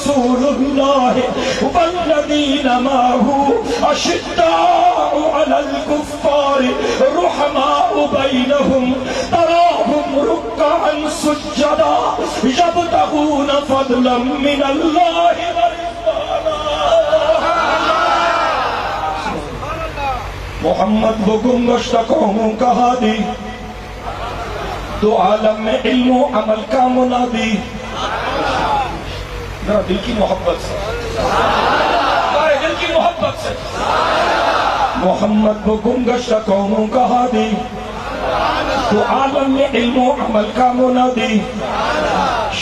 رسول اللہ والذین معہ اشداء علی الکفار رحماء بینہم تراہم رکعا سجدا یبتغون فضلا من اللہ محمد وہ گمگشتہ قوموں کا ہادی، تو عالم میں علم و عمل کا منادی، میرا دل کی محبت سے، میرے دل کی محبت سے، محمد وہ گمگشتہ قوموں کا ہادی، تو عالم میں علم و عمل کا منادی،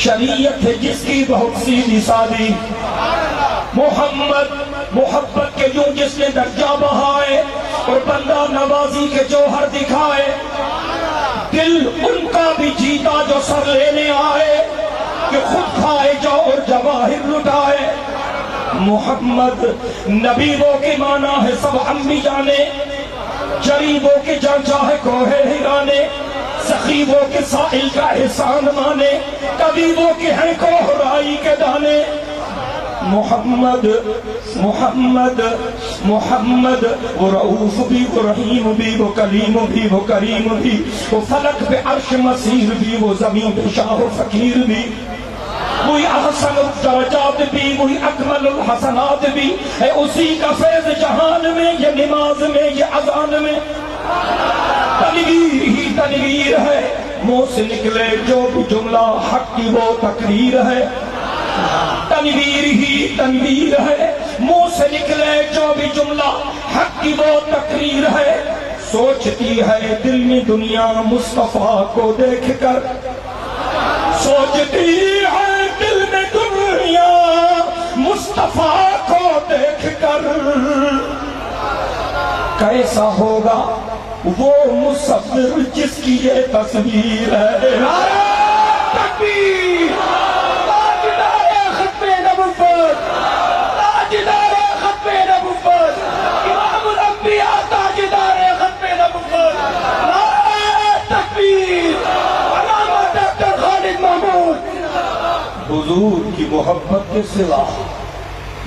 شریعت ہے جس کی بہت سیدھی سادی، محمد محبت کے یوں جس نے درجہ بہائے اور بندہ نوازی کے جوہر دکھائے، دل ان کا بھی جیتا جو سر لینے آئے کہ خود کھائے جو اور جواہر لٹائے، محمد نبی وہ کے معنی ہے سب ہم بھی جانے، جری وہ کے جان چاہے کوہ ہرانے، سخی وہ کے سائل کا احسان مانے، کبھی وہ کے ہیں کوہ رائی کے دانے، محمد محمد محمد وہ رؤوف بھی، وہ رحیم بھی، وہ کلیم بھی، وہ کریم بھی، وہ فلک پہ عرش مسیر بھی، وہ زمین پہ شاہ و فقیر بھی، وہی احسن الدرجات بھی، وہی اکمل الحسنات بھی ہے، اسی کا فیض جہان میں، یہ نماز میں، یہ اذان میں، تنویر ہی تنویر ہے، منہ سے نکلے جو بھی جملہ حق کی وہ تقریر ہے، تنویر ہی تنویر ہے، منہ سے نکلے جو بھی جملہ حق کی وہ تقریر ہے، سوچتی ہے دل میں دنیا مصطفیٰ کو دیکھ کر، سوچتی ہے دل میں دنیا مصطفیٰ کو دیکھ کر، کیسا ہوگا وہ مصور جس کی یہ تصویر ہے، تکبیر، تاجدار ختم نبوت، امام الانبیاء تاجدار ختم نبوت، نعرہ تکبیر، علامہ ڈاکٹر خالد محمود۔ حضور کی محبت کے سوا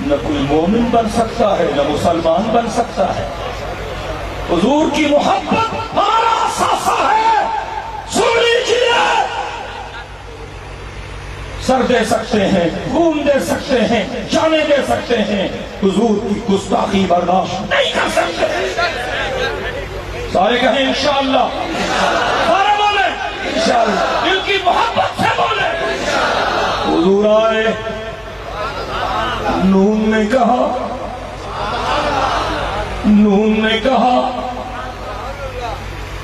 نہ کوئی مومن بن سکتا ہے نہ مسلمان بن سکتا ہے، حضور کی محبت ہمارا اثاثہ ہے، سن لیجیے، سر دے سکتے ہیں، خون دے سکتے ہیں، جانیں دے سکتے ہیں، حضور کی گستاخی برداشت نہیں کر سکتے، سارے کہیں انشاءاللہ، سارے بولیں انشاءاللہ، دل کی محبت سے بولیں، حضور آئے، نون نے کہا، نون نے کہا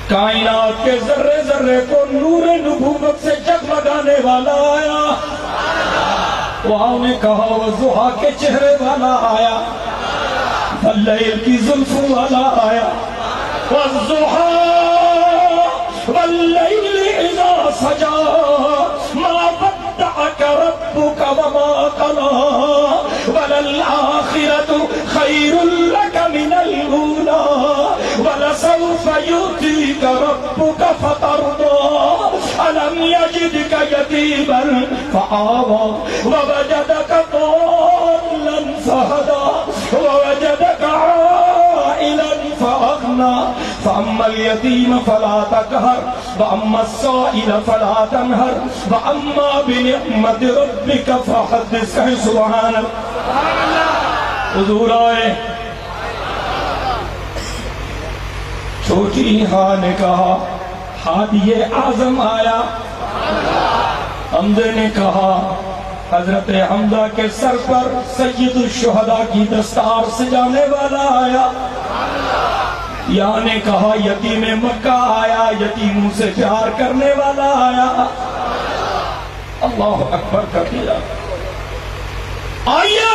کائنات کے ذرے ذرے کو نور نبوت سے جگمگانے والا آیا، وہاں نے کہا وضحا کے چہرے والا آیا، واللیل کی زلفوں والا آیا، والضحا واللیل اذا سجا ما ودعك ربك وما قلى وللآخرة خير لك من الأولى ولسوف يؤتيك ربك فترضى ألم يجدك يتيما فآوى ووجدك ضالا فهدى ووجدك عائلا فأغنى فأما اليتيم فلا تقهر وأما السائل فلا تنهر وأما بنعمة ربك فحدث سبحان اللہ۔ حضور آئے، چھوٹی ہاں نے کہا ہادی اعظم آیا، حمزہ نے کہا حضرت حمزہ کے سر پر سید الشہداء کی دستار سجانے والا آیا، یا نے کہا یتیم مکہ آیا، یتیموں سے پیار کرنے والا آیا، اللہ اکبر کر دیا۔ آئیے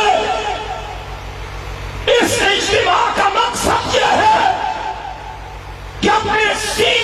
اس اجتماع کا مقصد یہ ہے کہ اپنے سینوں